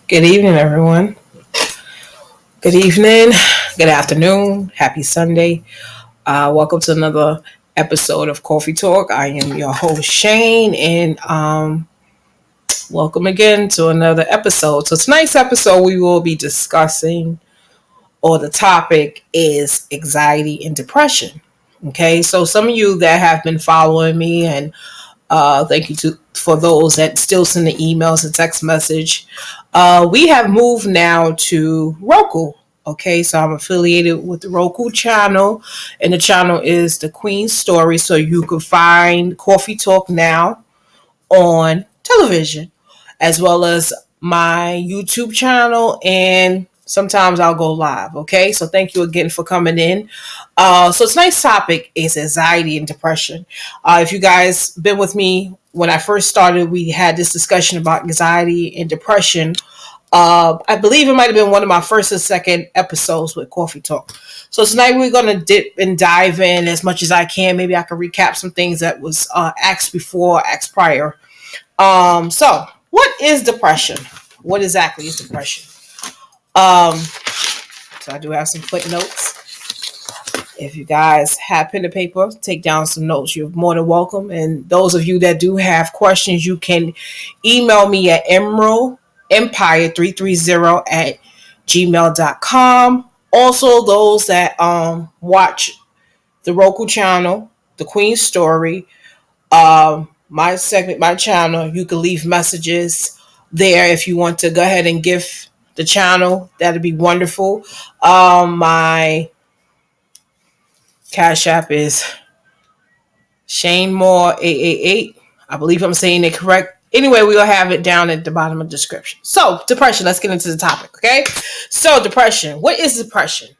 Good evening, everyone. Good evening, good afternoon, happy Sunday. Welcome to another episode of Coffee Talk. I am your host, Shane, and welcome again to another episode. So, tonight's episode, we will be discussing, or the topic is anxiety and depression. Okay, so some of you that have been following me, and thank you for those that still send the emails and text message. We have moved now to Roku. Okay, so I'm affiliated with the Roku channel, and the channel is the Queen's Story. So you can find Coffee Talk now on television, as well as my YouTube channel, and sometimes I'll go live. Okay, so thank you again for coming in. So tonight's topic is anxiety and depression. If you guys been with me when I first started, we had this discussion about anxiety and depression. I believe it might have been one of my first or second episodes with Coffee Talk. So tonight we're going to dip and dive in as much as I can. Maybe I can recap some things that was asked before, asked prior. So what is depression? What exactly is depression? So I do have some footnotes. If you guys have pen and paper, take down some notes. You're more than welcome. And those of you that do have questions, you can email me at emeraldempire330 at gmail.com. Also, those that watch the Roku channel, the Queen's Story, my segment, my channel, you can leave messages there if you want to go ahead and give the channel. That'd be wonderful. My Cash App is Shane Moore 888. I believe I'm saying it correct. Anyway, we'll have it down at the bottom of the description. So, depression. Let's get into the topic, okay? So, depression. What is depression?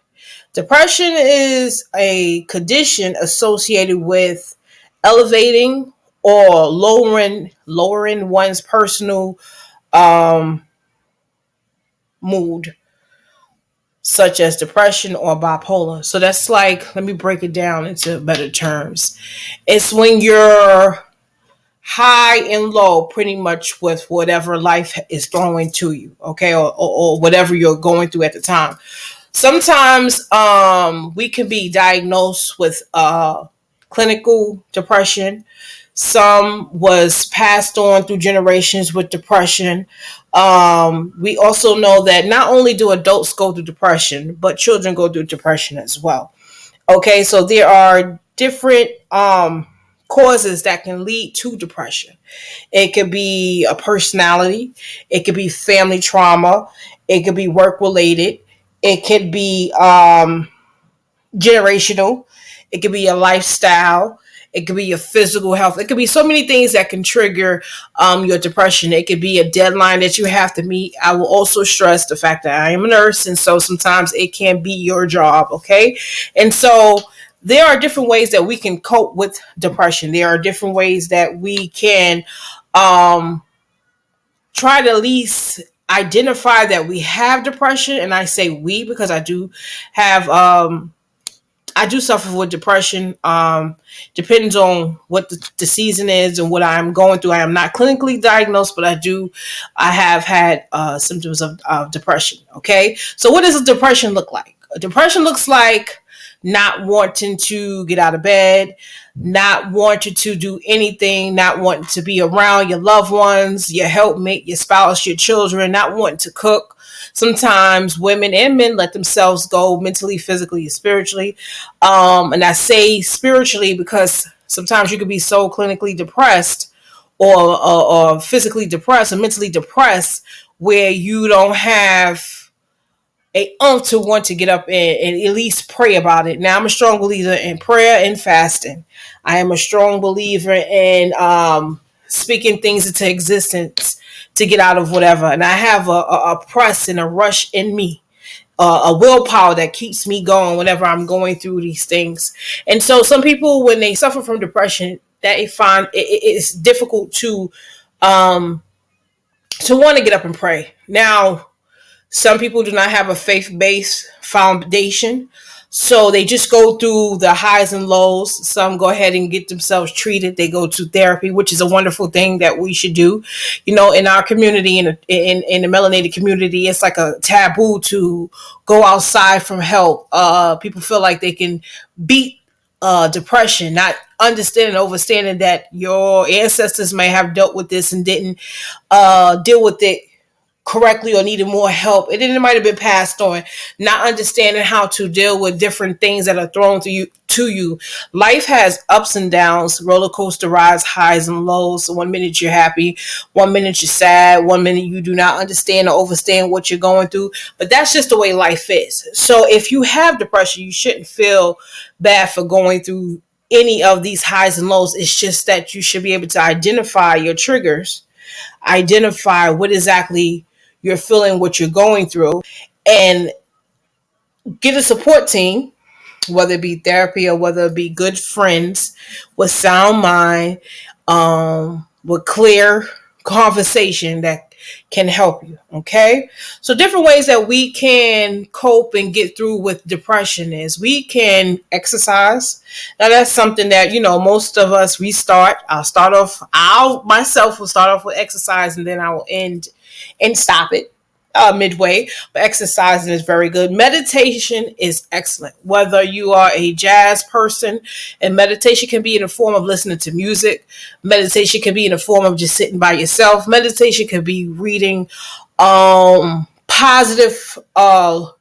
Depression is a condition associated with elevating or lowering one's personal mood, such as depression or bipolar. So that's like, let me break it down into better terms. It's when you're high and low pretty much with whatever life is throwing to you, okay, or whatever you're going through at the time. Sometimes we can be diagnosed with clinical depression. Some was passed on through generations with depression. We also know that not only do adults go through depression, but children go through depression as well. Okay, so there are different causes that can lead to depression. It could be a personality, it could be family trauma, it could be work related, it could be generational, it could be a lifestyle, it could be your physical health. It could be so many things that can trigger your depression. It could be a deadline that you have to meet. I will also stress the fact that I am a nurse, and so sometimes it can be your job, okay? And so there are different ways that we can cope with depression. There are different ways that we can try to at least identify that we have depression. And I say we because I do have I do suffer with depression. Depends on what the season is and what I'm going through. I am not clinically diagnosed, but I have had symptoms of depression. Okay. So what does a depression look like? A depression looks like not wanting to get out of bed, not wanting to do anything, not wanting to be around your loved ones, your helpmate, your spouse, your children, not wanting to cook. Sometimes women and men let themselves go mentally, physically, and spiritually. And I say spiritually because sometimes you could be so clinically depressed or physically depressed or mentally depressed where you don't have a to want to get up and at least pray about it. Now, I'm a strong believer in prayer and fasting. I am a strong believer in speaking things into existence to get out of whatever. And I have a press and a rush in me, a willpower that keeps me going whenever I'm going through these things. And so some people, when they suffer from depression, that they find it's difficult to want to get up and pray. Now, some people do not have a faith-based foundation. So they just go through the highs and lows. Some go ahead and get themselves treated. They go to therapy, which is a wonderful thing that we should do. In our community, in the melanated community, it's like a taboo to go outside from help. People feel like they can beat depression, not understanding, overstanding that your ancestors may have dealt with this and didn't deal with it correctly or needed more help. And then it might have been passed on, not understanding how to deal with different things that are thrown to you. Life has ups and downs, roller coaster rides, highs and lows. So 1 minute you're happy, 1 minute you're sad, 1 minute you do not understand or overstand what you're going through. But that's just the way life is. So if you have depression, you shouldn't feel bad for going through any of these highs and lows. It's just that you should be able to identify your triggers, identify what exactly you're feeling, what you're going through, and get a support team, whether it be therapy or whether it be good friends with sound mind, with clear conversation that can help you. Okay. So different ways that we can cope and get through with depression is we can exercise. Now that's something that, most of us restart. I'll myself will start off with exercise and then I will end and stop it midway. But exercising is very good. Meditation is excellent. Whether you are a jazz person, and meditation can be in the form of listening to music. Meditation can be in the form of just sitting by yourself. Meditation can be reading positive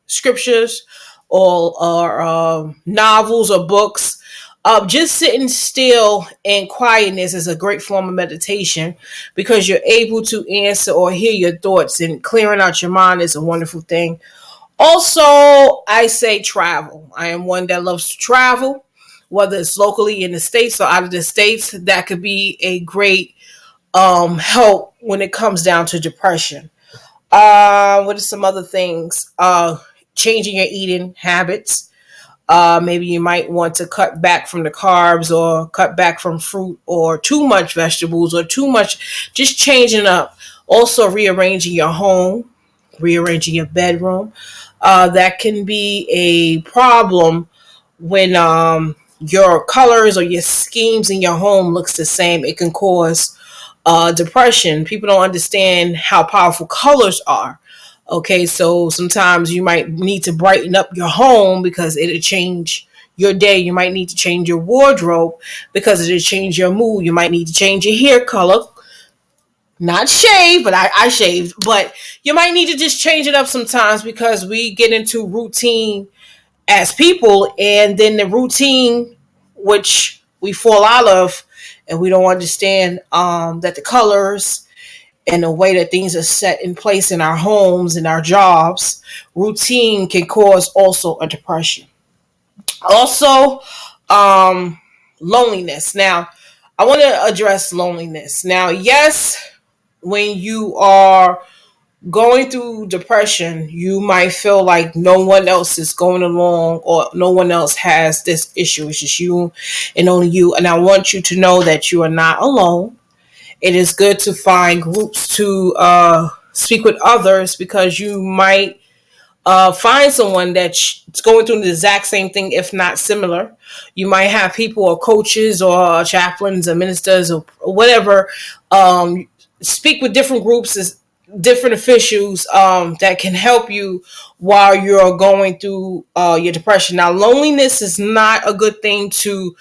scriptures or novels or books. Just sitting still and quietness is a great form of meditation because you're able to answer or hear your thoughts, and clearing out your mind is a wonderful thing. Also, I say travel. I am one that loves to travel, whether it's locally in the States or out of the States. That could be a great help when it comes down to depression. What are some other things? Changing your eating habits. Maybe you might want to cut back from the carbs or cut back from fruit or too much vegetables or too much, just changing up. Also rearranging your home, rearranging your bedroom. That can be a problem when your colors or your schemes in your home looks the same. It can cause depression. People don't understand how powerful colors are. Okay, so sometimes you might need to brighten up your home because it'll change your day. You might need to change your wardrobe because it'll change your mood. You might need to change your hair color. Not shave, but I shaved. But you might need to just change it up sometimes because we get into routine as people, and then the routine, which we fall out of, and we don't understand that the colors and the way that things are set in place in our homes and our jobs, routine can cause also a depression. Also, loneliness. Now, I want to address loneliness. Now, yes, when you are going through depression, you might feel like no one else is going along or no one else has this issue. It's just you and only you. And I want you to know that you are not alone. It is good to find groups to speak with others because you might find someone that's going through the exact same thing, if not similar. You might have people or coaches or chaplains or ministers or whatever speak with different groups, different officials that can help you while you're going through your depression. Now, loneliness is not a good thing to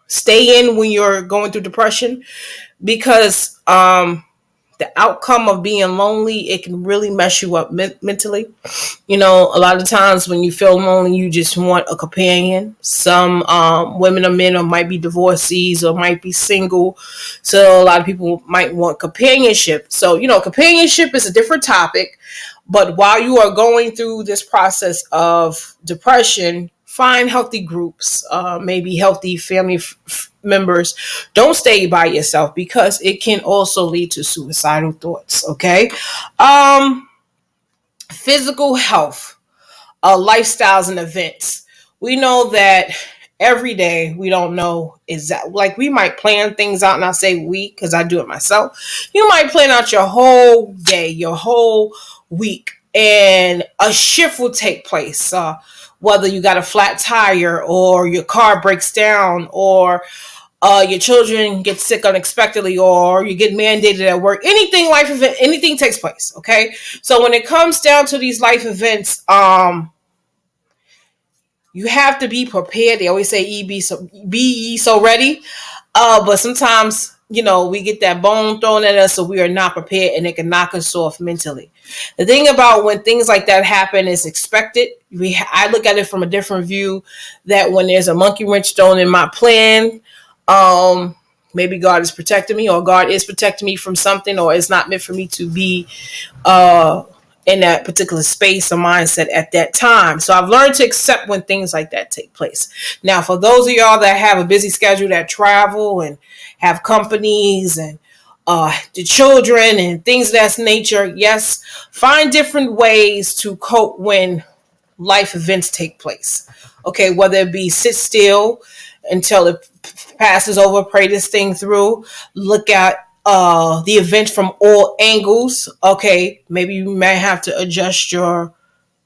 stay in when you're going through depression because the outcome of being lonely, it can really mess you up mentally. A lot of times when you feel lonely, you just want a companion. Some women or men or might be divorcees or might be single. So a lot of people might want companionship. So, companionship is a different topic. But while you are going through this process of depression, find healthy groups, maybe healthy family members. Don't stay by yourself because it can also lead to suicidal thoughts. Okay. Physical health, lifestyles and events. We know that every day we don't know exactly, like we might plan things out, and I say we because I do it myself. You might plan out your whole day, your whole week, and a shift will take place. Whether you got a flat tire, or your car breaks down, or your children get sick unexpectedly, or you get mandated at work. Anything life event, anything takes place. Okay, so when it comes down to these life events, you have to be prepared. They always say, be ye so ready." But sometimes, we get that bone thrown at us, so we are not prepared, and it can knock us off mentally. The thing about when things like that happen is expected. I look at it from a different view, that when there's a monkey wrench thrown in my plan, um, maybe God is protecting me, or God is protecting me from something, or it's not meant for me to be uh, in that particular space or mindset at that time. So I've learned to accept when things like that take place. Now, for those of y'all that have a busy schedule, that travel and have companies and the children and things of that nature, yes, find different ways to cope when life events take place. Okay, whether it be sit still until it passes over, pray this thing through, look at the event from all angles. Okay, maybe you may have to adjust your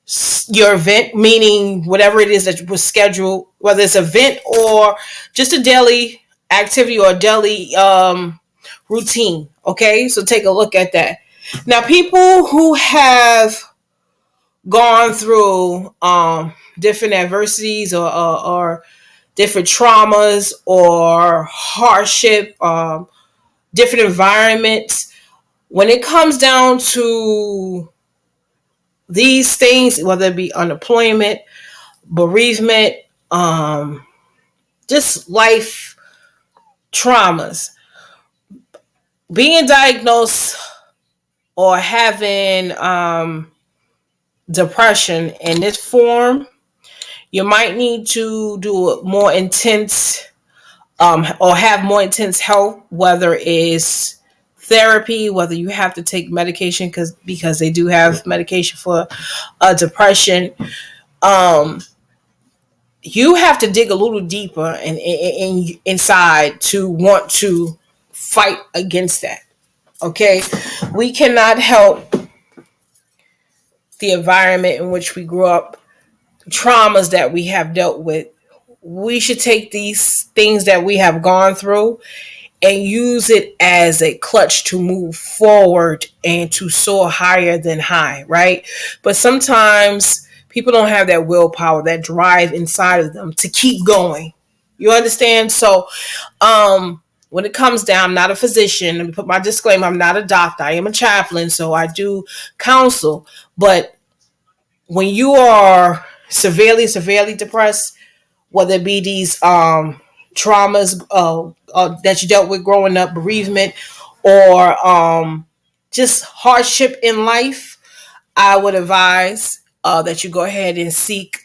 event, meaning whatever it is that was scheduled, whether it's an event or just a daily activity or a daily routine. Okay, so take a look at that. Now, people who have gone through different adversities, or different traumas or hardship, different environments, when it comes down to these things, whether it be unemployment, bereavement, just life traumas, being diagnosed or having depression in this form, you might need to do a more intense, or have more intense help, whether it's therapy, whether you have to take medication, because they do have medication for depression. Um, you have to dig a little deeper inside to want to fight against that. Okay, we cannot help the environment in which we grew up, traumas that we have dealt with. We should take these things that we have gone through and use it as a clutch to move forward and to soar higher than high, right? But sometimes people don't have that willpower, that drive inside of them to keep going. You understand? So, when it comes down, I'm not a physician. Let me put my disclaimer: I'm not a doctor. I am a chaplain, so I do counsel. But when you are severely, severely depressed, whether it be these traumas that you dealt with growing up, bereavement, or just hardship in life, I would advise that you go ahead and seek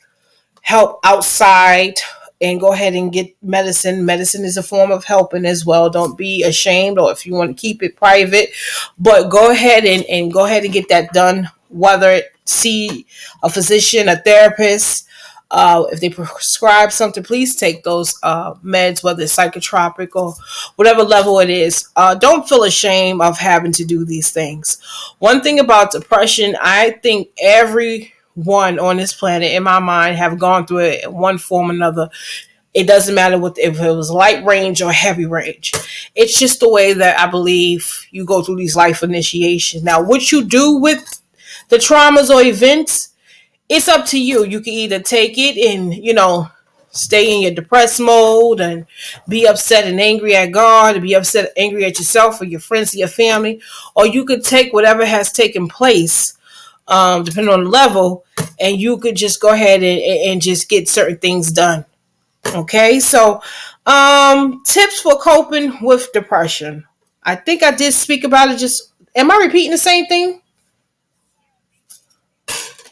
help outside and go ahead and get medicine. Medicine is a form of helping as well. Don't be ashamed, or if you want to keep it private, but go ahead and go ahead and get that done. Whether see a physician, a therapist, if they prescribe something, please take those meds, whether it's psychotropic or whatever level it is. Don't feel ashamed of having to do these things. One thing about depression, I think everyone on this planet, in my mind, have gone through it in one form or another. It doesn't matter if it was light range or heavy range. It's just the way that I believe you go through these life initiations. Now, what you do with the traumas or events, it's up to you. You can either take it and, stay in your depressed mode and be upset and angry at God, and be upset, angry at yourself or your friends or your family, or you could take whatever has taken place, depending on the level, and you could just go ahead and just get certain things done. Okay, so tips for coping with depression. I think I did speak about it. Just am I repeating the same thing?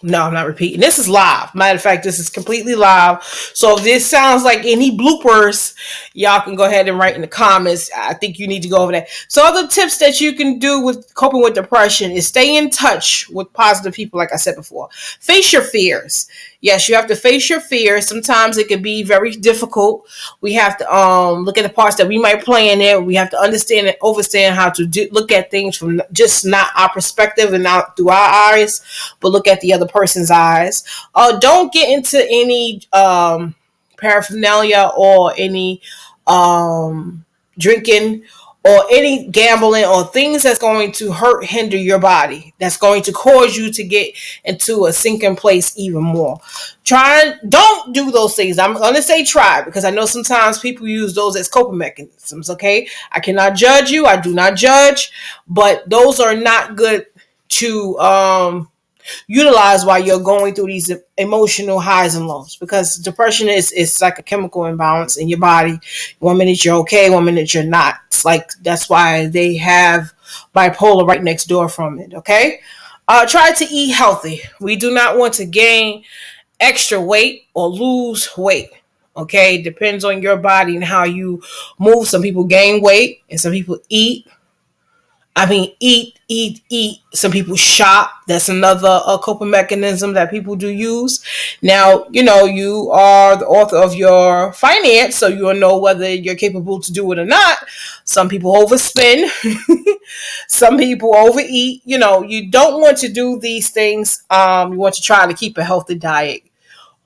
No, I'm not repeating. This is live. Matter of fact, this is completely live. So if this sounds like any bloopers, y'all can go ahead and write in the comments. I think you need to go over that. So other tips that you can do with coping with depression is stay in touch with positive people, like I said before. Face your fears. Yes, you have to face your fears. Sometimes it can be very difficult. We have to look at the parts that we might play in it. We have to understand and understand how to look at things from just not our perspective and not through our eyes, but look at the other person's eyes. Don't get into any paraphernalia or any drinking or any gambling or things that's going to hinder your body, that's going to cause you to get into a sinking place even more. Don't do those things. I'm going to say try, because I know sometimes people use those as coping mechanisms. Okay, I cannot judge you. I do not judge, but those are not good to utilize while you're going through these emotional highs and lows, because depression is like a chemical imbalance in your body. 1 minute you're okay, 1 minute you're not. It's like, that's why they have bipolar right next door from it. Okay, try to eat healthy. We do not want to gain extra weight or lose weight. Okay, depends on your body and how you move. Some people gain weight and some people eat. I mean, eat. Some people shop. That's another coping mechanism that people do use. Now, you are the author of your finance, so you'll know whether you're capable to do it or not. Some people overspend. Some people overeat. You don't want to do these things. You want to try to keep a healthy diet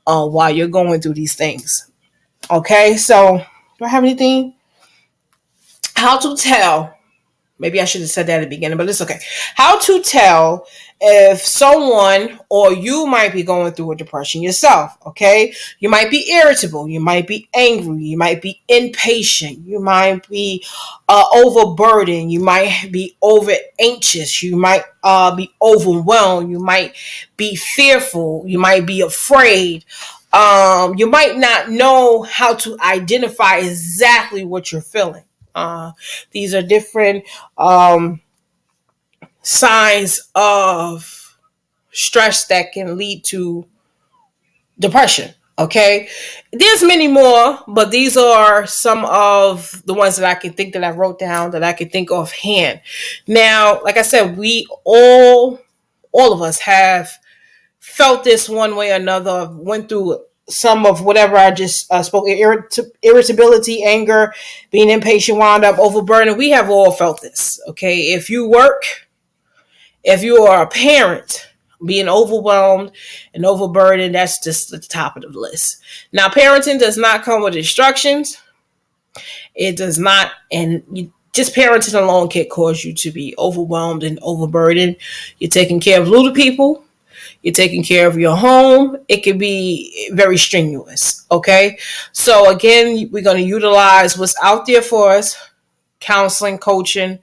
while you're going through these things. Okay, so do I have anything? How to tell? Maybe I should have said that at the beginning, but it's okay. How to tell if someone or you might be going through a depression yourself, okay? You might be irritable. You might be angry. You might be impatient. You might be overburdened. You might be over anxious. You might be overwhelmed. You might be fearful. You might be afraid. You might not know how to identify exactly what you're feeling. These are different signs of stress that can lead to depression. Okay, there's many more, but these are some of the ones that I can think that I wrote down, that I can think offhand. Now, like I said, we all of us have felt this one way or another, went through some of whatever I just spoke, irritability, anger, being impatient, wound up, overburdened. We have all felt this. Okay, if you work, if you are a parent, being overwhelmed and overburdened, that's just the top of the list. Now, parenting does not come with instructions. It does not, and just parenting alone can cause you to be overwhelmed and overburdened. You're taking care of little people. You're taking care of your home. It can be very strenuous. Okay. So again, we're going to utilize what's out there for us: counseling, coaching,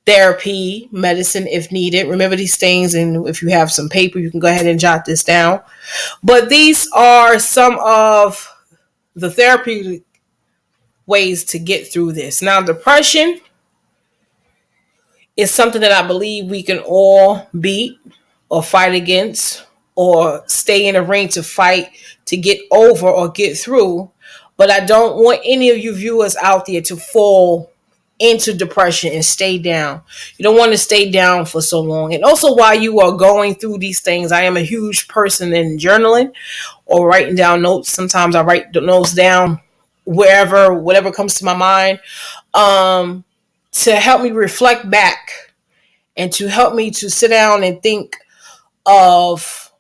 therapy, medicine if needed. Remember these things. And if you have some paper, you can go ahead and jot this down. But these are some of the therapeutic ways to get through this. Now, depression is something that I believe we can all beat or fight against or stay in a ring to fight to get over or get through. But I don't want any of you viewers out there to fall into depression and stay down. You don't want to stay down for so long. And also, while you are going through these things, I am a huge person in journaling or writing down notes. Sometimes I write the notes down wherever, whatever comes to my mind, to help me reflect back and to help me to sit down and think of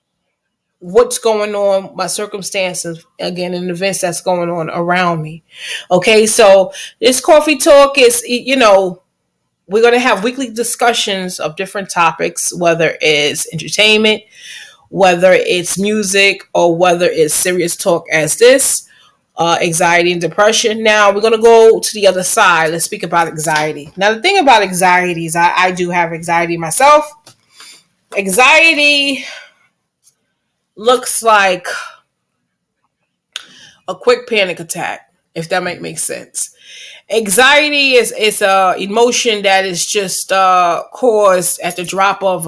what's going on, my circumstances, again, and events that's going on around me. Okay, so this coffee talk is, we're going to have weekly discussions of different topics, whether it's entertainment, whether it's music, or whether it's serious talk as this, anxiety and depression. Now we're going to go to the other side. Let's speak about anxiety. Now, the thing about anxiety is I do have anxiety myself. Anxiety looks like a quick panic attack. if that make sense. Anxiety is a emotion that is just caused at the drop of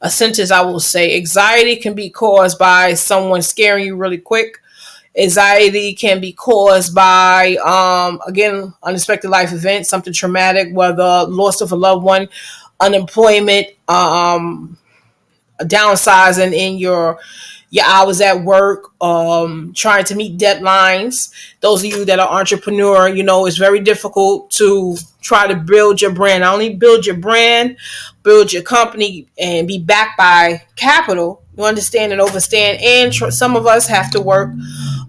a sentence. I will say anxiety can be caused by someone scaring you really quick. Anxiety can be caused by again, unexpected life events, something traumatic, whether loss of a loved one, unemployment, downsizing in your hours at work, trying to meet deadlines. Those of you that are entrepreneur, it's very difficult to try to build your brand. Not only build your brand, build your company and be backed by capital. You understand and overstand. And some of us have to work,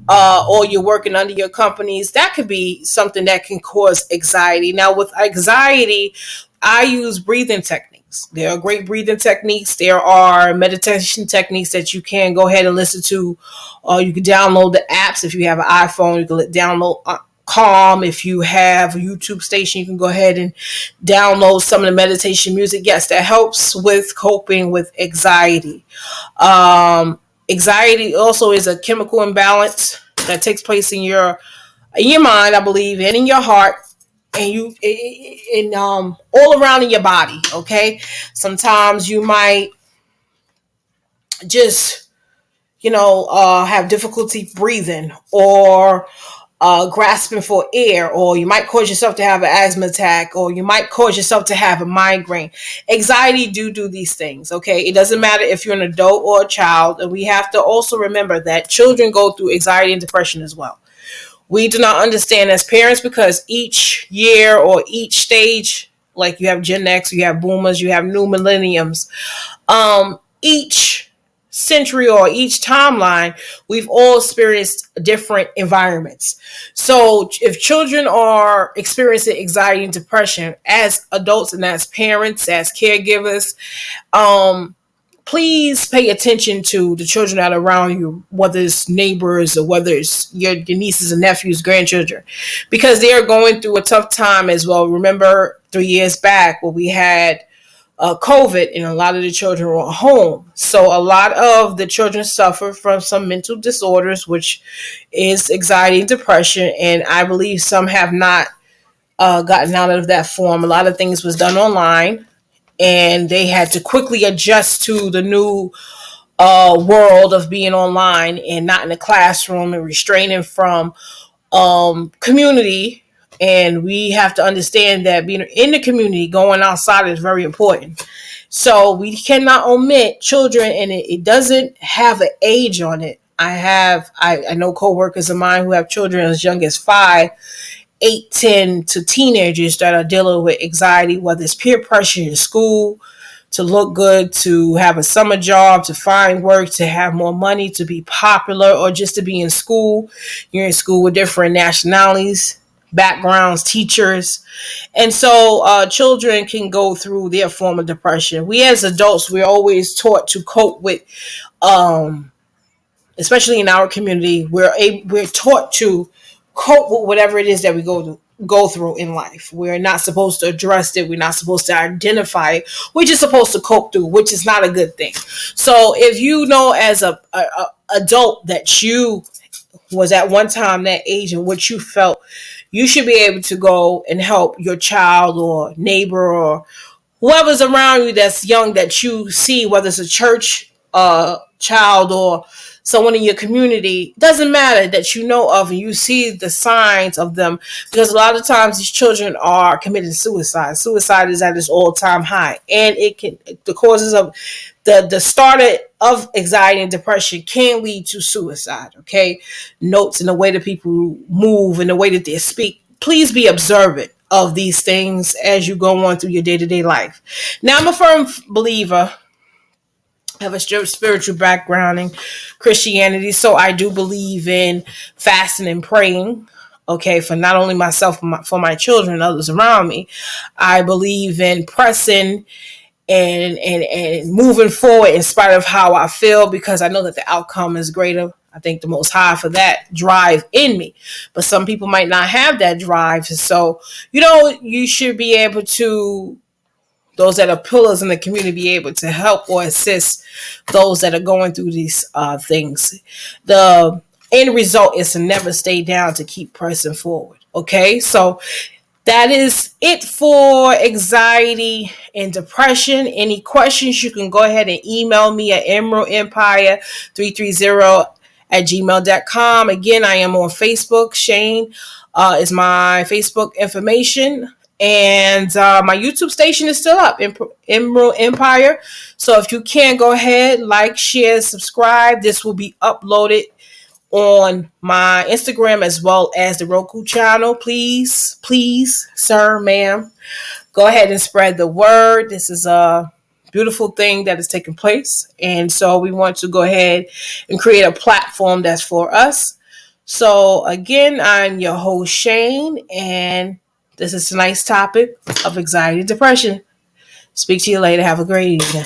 or you're working under your companies. That could be something that can cause anxiety. Now, with anxiety, I use breathing techniques. There are great breathing techniques. There are meditation techniques that you can go ahead and listen to. You can download the apps. If you have an iPhone, you can download Calm. If you have a YouTube station, you can go ahead and download some of the meditation music. Yes, that helps with coping with anxiety. Anxiety also is a chemical imbalance that takes place in your mind, I believe, and in your heart, and all around in your body. Okay, sometimes you might just have difficulty breathing, or grasping for air, or you might cause yourself to have an asthma attack, or you might cause yourself to have a migraine. Anxiety do these things. Okay, it doesn't matter if you're an adult or a child, and we have to also remember that children go through anxiety and depression as well. We do not understand as parents, because each year or each stage, like you have Gen X, you have boomers, you have new millenniums, each century or each timeline, we've all experienced different environments. So if children are experiencing anxiety and depression as adults and as parents, as caregivers, please pay attention to the children that are around you, whether it's neighbors or whether it's your nieces and nephews, grandchildren, because they are going through a tough time as well. Remember 3 years back when we had COVID, and a lot of the children were home. So a lot of the children suffer from some mental disorders, which is anxiety and depression. And I believe some have not gotten out of that form. A lot of things was done online, and they had to quickly adjust to the new world of being online and not in the classroom, and restraining from community. And we have to understand that being in the community, going outside, is very important. So we cannot omit children, and it doesn't have an age on it. I know coworkers of mine who have children as young as 5, 8, 10 to teenagers that are dealing with anxiety, whether it's peer pressure in school, to look good, to have a summer job, to find work, to have more money, to be popular, or just to be in school. You're in school with different nationalities, backgrounds, teachers. And so children can go through their form of depression. We as adults, we're always taught to cope with, especially in our community, we're taught to cope with whatever it is that we go through in life. We're not supposed to address it. We're not supposed to identify it. We're just supposed to cope through, which is not a good thing. So if you know as a adult that you was at one time that age and what you felt, you should be able to go and help your child or neighbor or whoever's around you that's young, that you see, whether it's a church child or someone in your community. Doesn't matter, that you know of, and you see the signs of them, because a lot of times these children are committing suicide is at its all-time high, and the causes of the starter of anxiety and depression can lead to suicide. Okay, notes in the way that people move and the way that they speak. Please be observant of these things as you go on through your day-to-day life. Now, I'm a firm believer, have a spiritual background in Christianity, so I do believe in fasting and praying, okay, for not only myself, but for my children and others around me. I believe in pressing and moving forward in spite of how I feel, because I know that the outcome is greater. I thank the Most High for that drive in me. But some people might not have that drive. So, you should be able to, those that are pillars in the community, be able to help or assist those that are going through these things. The end result is to never stay down, to keep pressing forward. Okay, so that is it for anxiety and depression. Any questions, you can go ahead and email me at emeraldempire330 at gmail.com. Again, I am on Facebook. Shane is my Facebook information. And my YouTube station is still up, Emerald Empire. So if you can, go ahead, like, share, subscribe. This will be uploaded on my Instagram as well as the Roku channel. Please, please, sir, ma'am, go ahead and spread the word. This is a beautiful thing that is taking place. And so we want to go ahead and create a platform that's for us. So again, I'm your host, Shane, and this is tonight's topic of anxiety and depression. Speak to you later. Have a great evening.